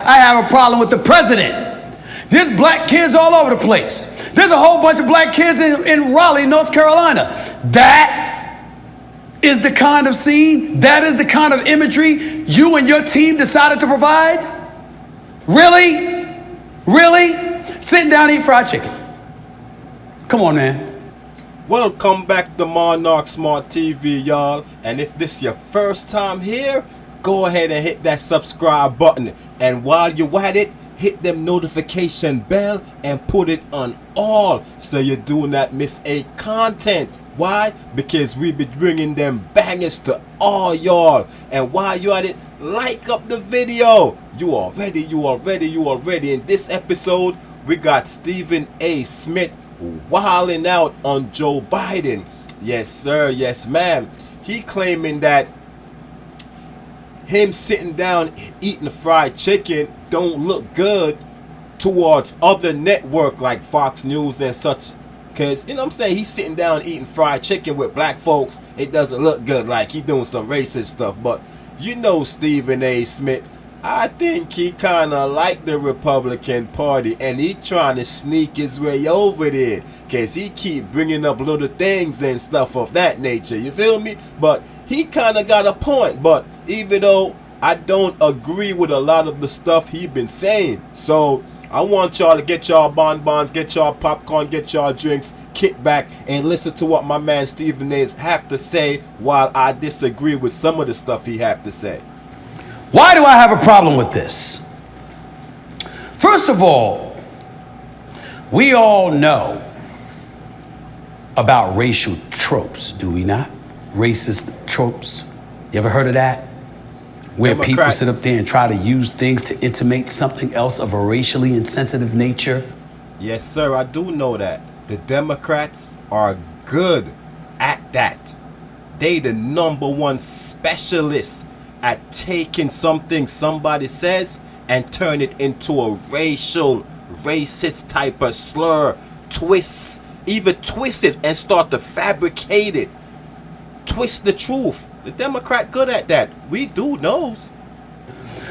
I have a problem with the president. There's black kids all over the place. There's a whole bunch of black kids in Raleigh, North Carolina. That is the kind of scene, that is the kind of imagery you and your team decided to provide? Really? Really? Sitting down eating fried chicken. Come on, man. Welcome back to Monarch Smart TV, y'all. And if this is your first time here, go ahead and hit that subscribe button. And while you're at it, hit them notification bell and put it on all so you do not miss a content. Why? Because we be bringing them bangers to all y'all. And while you're at it, like up the video. You already. In this episode, we got Stephen A. Smith wilding out on Joe Biden. Yes, sir. Yes, ma'am. He claiming that him sitting down eating fried chicken don't look good towards other network like Fox News and such. Cause you know what I'm saying, he's sitting down eating fried chicken with black folks. It doesn't look good, like he doing some racist stuff. But you know Stephen A. Smith, I think he kind of like the Republican Party, and he trying to sneak his way over there, cause he keep bringing up little things and stuff of that nature. You feel me? But he kind of got a point. But even though I don't agree with a lot of the stuff he been saying, so I want y'all to get y'all bonbons, get y'all popcorn, get y'all drinks, kick back and listen to what my man Stephen A. have to say while I disagree with some of the stuff he have to say. Why do I have a problem with this? First of all, we all know about racial tropes, do we not? Racist tropes. You ever heard of that? Where people sit up there and try to use things to intimate something else of a racially insensitive nature. Yes, sir, I do know that. The Democrats are good at that. They the #1 specialists at taking something somebody says and turn it into a racist type of slur, even twist it and start to fabricate it. Twist the truth. The Democrat good at that. We do knows.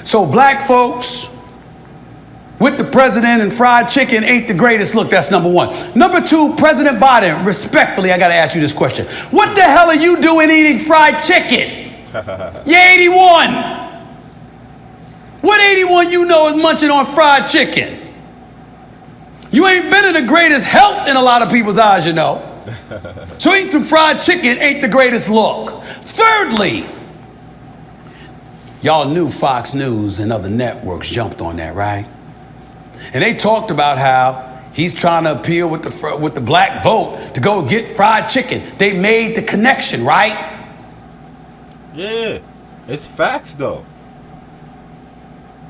So black folks with the president and fried chicken ain't the greatest look. That's #1. #2, President Biden, respectfully, I gotta ask you this question. What the hell are you doing eating fried chicken? You're 81. What 81 you know is munching on fried chicken? You ain't been in the greatest health in a lot of people's eyes, you know. So eating some fried chicken ain't the greatest look. Thirdly, y'all knew Fox News and other networks jumped on that, right? And they talked about how he's trying to appeal with the black vote to go get fried chicken. They made the connection, right? Yeah, it's facts though.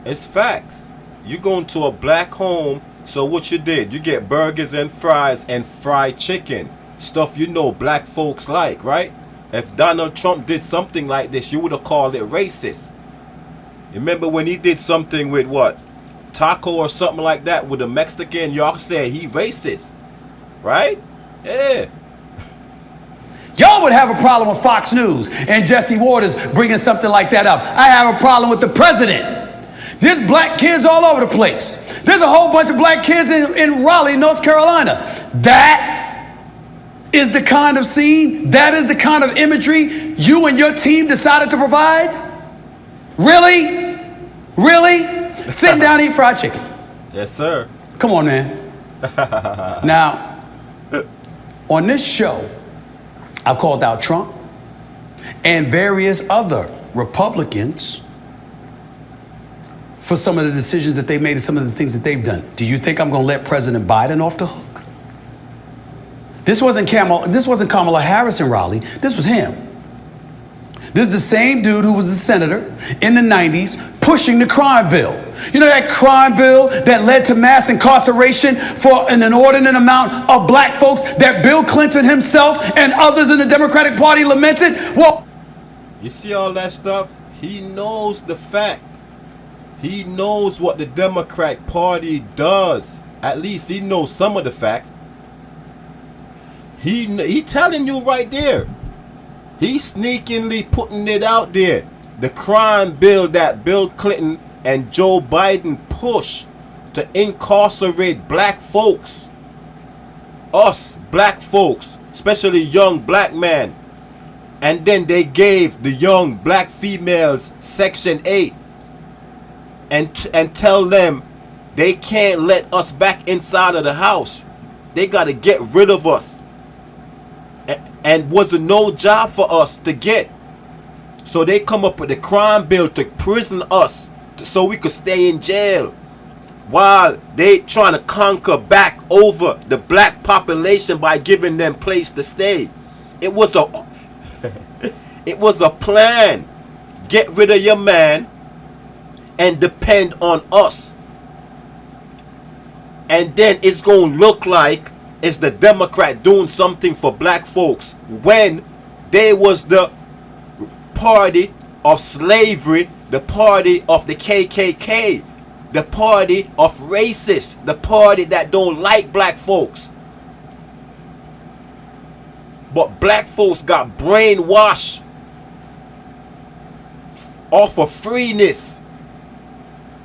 It's facts. You go into a black home, so what you did, you get burgers and fries and fried chicken. Stuff you know black folks like, right? If Donald Trump did something like this, you would have called it racist. Remember when he did something with what? Taco or something like that with a Mexican, y'all said he racist. Right? Yeah. Y'all would have a problem with Fox News and Jesse Waters bringing something like that up. I have a problem with the president. There's black kids all over the place. There's a whole bunch of black kids in Raleigh, North Carolina. That is the kind of scene, that is the kind of imagery you and your team decided to provide? Really? Really? Sitting down eating fried chicken. Yes, sir. Come on, man. Now, on this show, I've called out Trump and various other Republicans for some of the decisions that they made and some of the things that they've done. Do you think I'm going to let President Biden off the hook? This wasn't Kamala Harris in Raleigh. This was him. This is the same dude who was a senator in the 90s pushing the crime bill. You know that crime bill that led to mass incarceration for an inordinate amount of black folks that Bill Clinton himself and others in the Democratic Party lamented? Well, you see all that stuff? He knows the fact. He knows what the Democrat Party does. At least he knows some of the fact. He telling you right there. He's sneakingly putting it out there. The crime bill that Bill Clinton and Joe Biden push to incarcerate black folks, us black folks, especially young black men, and then they gave the young black females Section 8 and tell them they can't let us back inside of the house. They got to get rid of us. And was a no job for us to get. So they come up with a crime bill to prison us so we could stay in jail while they trying to conquer back over the black population by giving them place to stay. It was a it was a plan. Get rid of your man and depend on us. And then it's going to look like it's the Democrat doing something for black folks when they was the party of slavery, the party of the KKK, the party of racists, the party that don't like black folks. But black folks got brainwashed off of freeness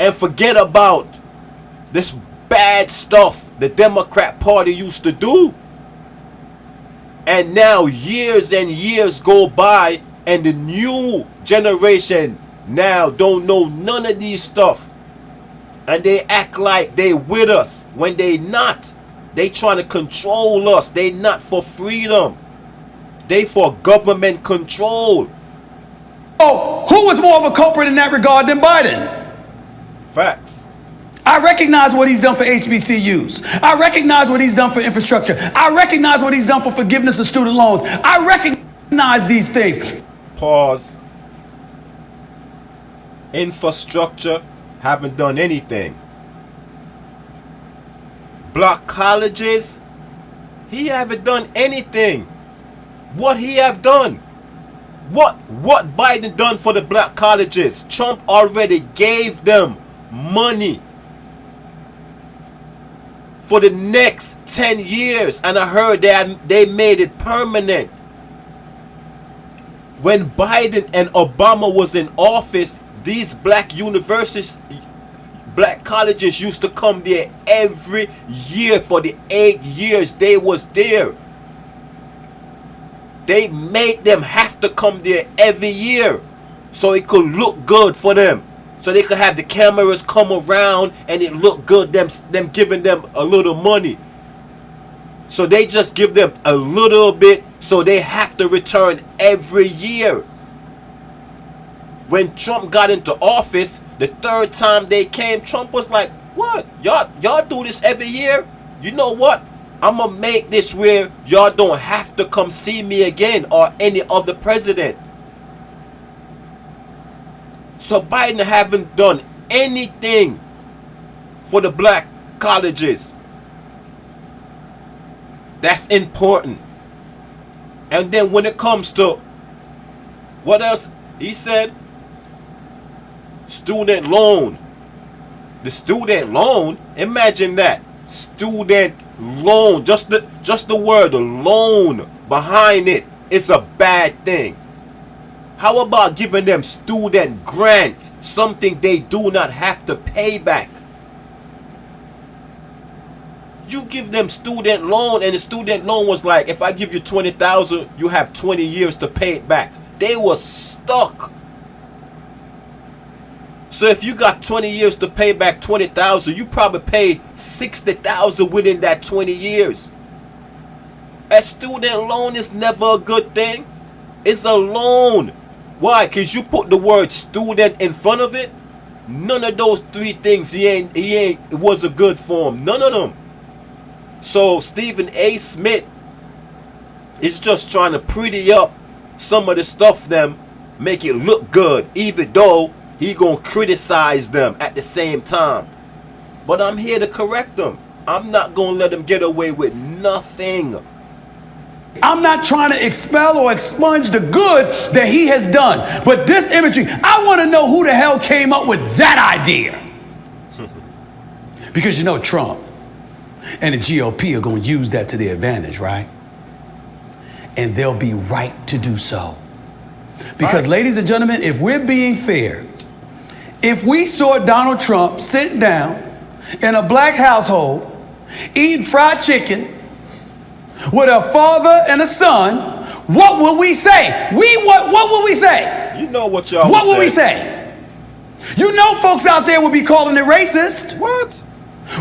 and forget about this bad stuff the Democrat Party used to do. And now years and years go by and the new generation now don't know none of these stuff. And they act like they with us when they not. They trying to control us. They not for freedom. They for government control. Oh, who was more of a culprit in that regard than Biden? Facts. I recognize what he's done for HBCUs. I recognize what he's done for infrastructure. I recognize what he's done for forgiveness of student loans. I recognize these things. Pause. Infrastructure haven't done anything. Black colleges, he haven't done anything. What he have done? What Biden done for the black colleges? Trump already gave them money for the next 10 years, and I heard that they made it permanent. When Biden and Obama was in office, these black universities, black colleges used to come there every year for the 8 years they was there. They made them have to come there every year so it could look good for them. So they could have the cameras come around and it looked good, them giving them a little money. So they just give them a little bit so they have to return every year. When Trump got into office, the third time they came, Trump was like, what? Y'all do this every year? You know what? I'm going to make this where y'all don't have to come see me again or any other president. So Biden haven't done anything for the black colleges. That's important. And then when it comes to what else he said, student loan. The student loan, imagine that. Student loan, just the word loan behind it, it's a bad thing. How about giving them student grant, something they do not have to pay back? You give them student loan, and the student loan was like, if I give you 20,000, you have 20 years to pay it back. They were stuck. So if you got 20 years to pay back 20,000, you probably pay 60,000 within that 20 years. A student loan is never a good thing. It's a loan. Why? Because you put the word student in front of it. None of those three things it was a good for him. None of them. So Stephen A. Smith is just trying to pretty up some of the stuff them, make it look good, even though he gonna criticize them at the same time. But I'm here to correct them. I'm not gonna let them get away with nothing. I'm not trying to expel or expunge the good that he has done. But this imagery, I want to know who the hell came up with that idea. Because you know Trump and the GOP are going to use that to their advantage, right? And they'll be right to do so. Because, ladies and gentlemen, if we're being fair, if we saw Donald Trump sitting down in a black household eating fried chicken with a father and a son, what would we say? What would we say? You know what y'all What would we say? You know folks out there would be calling it racist. What?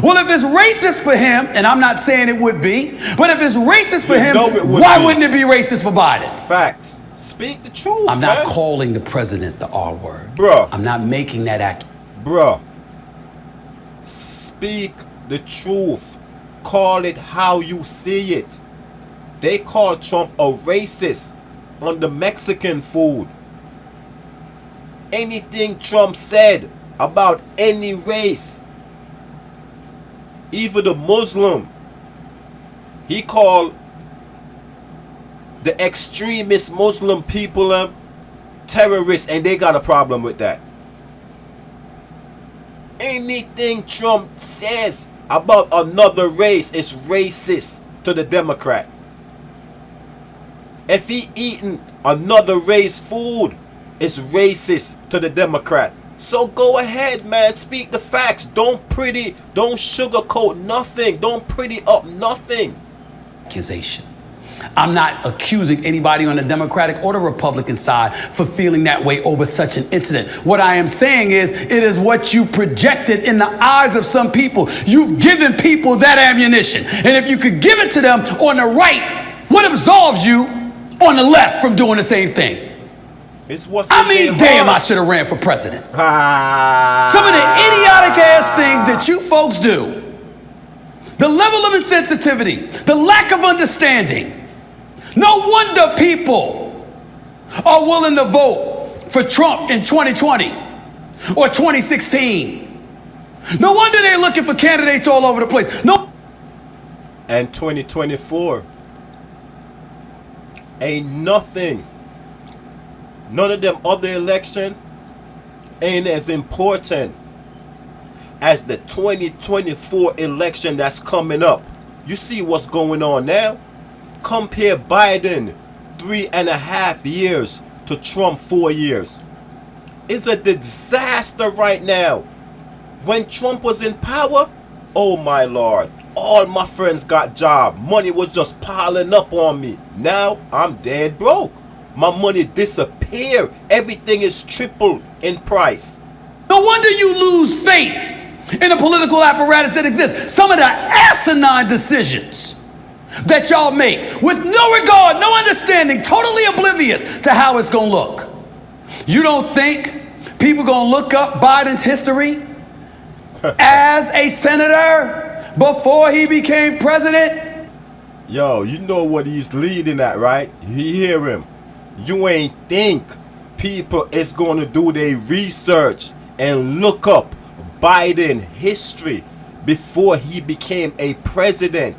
Well, if it's racist for him, and I'm not saying it would be, but if it's racist for him, why wouldn't it be racist for Biden? Facts. Speak the truth, I'm not calling the president the R word. Bruh. I'm not making that accurate. Bruh. Speak the truth. Call it how you see it. They call Trump a racist on the Mexican food. Anything Trump said about any race, even the Muslim, he called the extremist Muslim people terrorists, and they got a problem with that. Anything Trump says about another race is racist to the Democrat. If he eating another race food, it's racist to the Democrat. So go ahead, man. Speak the facts. Don't sugarcoat nothing. Don't pretty up nothing. Accusation. I'm not accusing anybody on the Democratic or the Republican side for feeling that way over such an incident. What I am saying is, it is what you projected in the eyes of some people. You've given people that ammunition. And if you could give it to them on the right, what absolves you on the left from doing the same thing? It's what's damn, I should have ran for president. Some of the idiotic ass things that you folks do, the level of insensitivity, the lack of understanding. No wonder people are willing to vote for Trump in 2020 or 2016. No wonder they're looking for candidates all over the place. And 2024 ain't nothing. None of them other election ain't as important as the 2024 election that's coming up. You see what's going on now? Compare Biden 3.5 years to Trump 4 years. It's a disaster right now. When Trump was in power, oh my Lord, all my friends got jobs. Money was just piling up on me. Now I'm dead broke. My money disappeared. Everything is tripled in price. No wonder you lose faith in the political apparatus that exists. Some of the asinine decisions that y'all make with no regard, no understanding, totally oblivious to how it's going to look. You don't think people going to look up Biden's history as a senator before he became president? Yo, you know what he's leading at, right? You hear him. You ain't think people is going to do their research and look up Biden history before he became a president,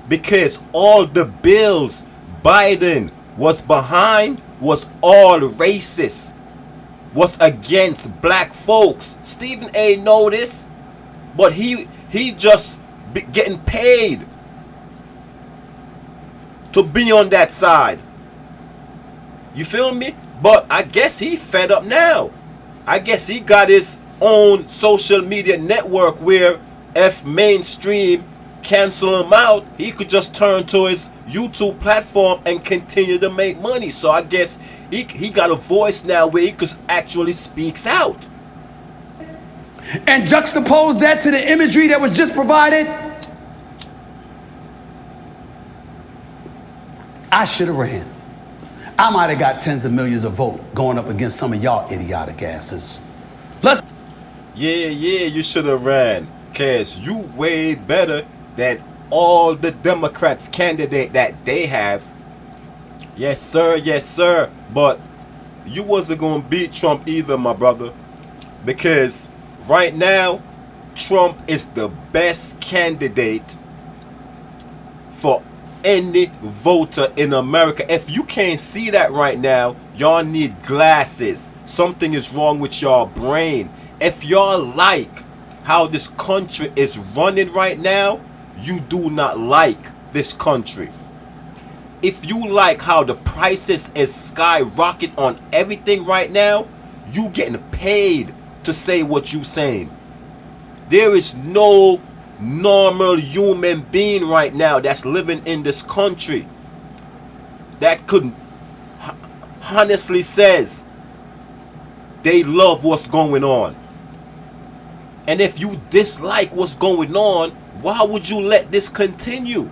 because all the bills Biden was behind was all racist, was against black folks. Stephen A. know this, but he just getting paid to be on that side. You feel me? But I guess he fed up now. I guess he got his own social media network where if mainstream cancel him out, he could just turn to his YouTube platform and continue to make money. So I guess he got a voice now where he could actually speaks out. And juxtapose that to the imagery that was just provided. I should have ran. I might have got tens of millions of votes going up against some of y'all idiotic asses. Yeah, you should have ran. Cause you way better than all the Democrats candidate that they have. Yes, sir. But you wasn't gonna beat Trump either, my brother. Because right now, Trump is the best candidate for any voter in America. If you can't see that right now, y'all need glasses. Something is wrong with y'all brain. If y'all like how this country is running right now, you do not like this country. If you like how the prices is skyrocket on everything right now, you getting paid to say what you saying. There is no normal human being right now that's living in this country that could honestly says they love what's going on. And if you dislike what's going on, why would you let this continue?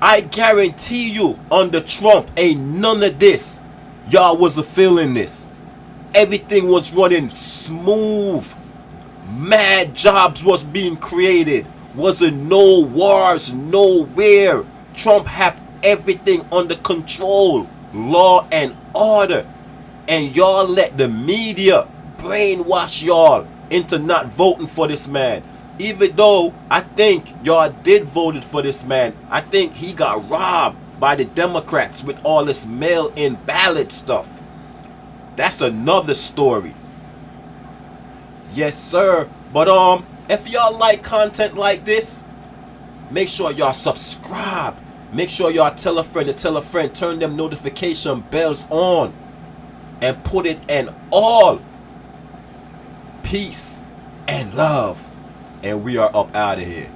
I guarantee you, under Trump, ain't none of this. Y'all was feeling this. Everything was running smooth. Mad jobs was being created. Wasn't no wars nowhere. Trump have everything under control. Law and order. And y'all let the media brainwash y'all into not voting for this man. Even though I think y'all did voted for this man, I think he got robbed by the Democrats with all this mail-in ballot stuff. That's another story. Yes, sir. But if y'all like content like this, make sure y'all subscribe. Make sure y'all tell a friend to tell a friend. Turn them notification bells on and put it in all. Peace and love. And we are up out of here.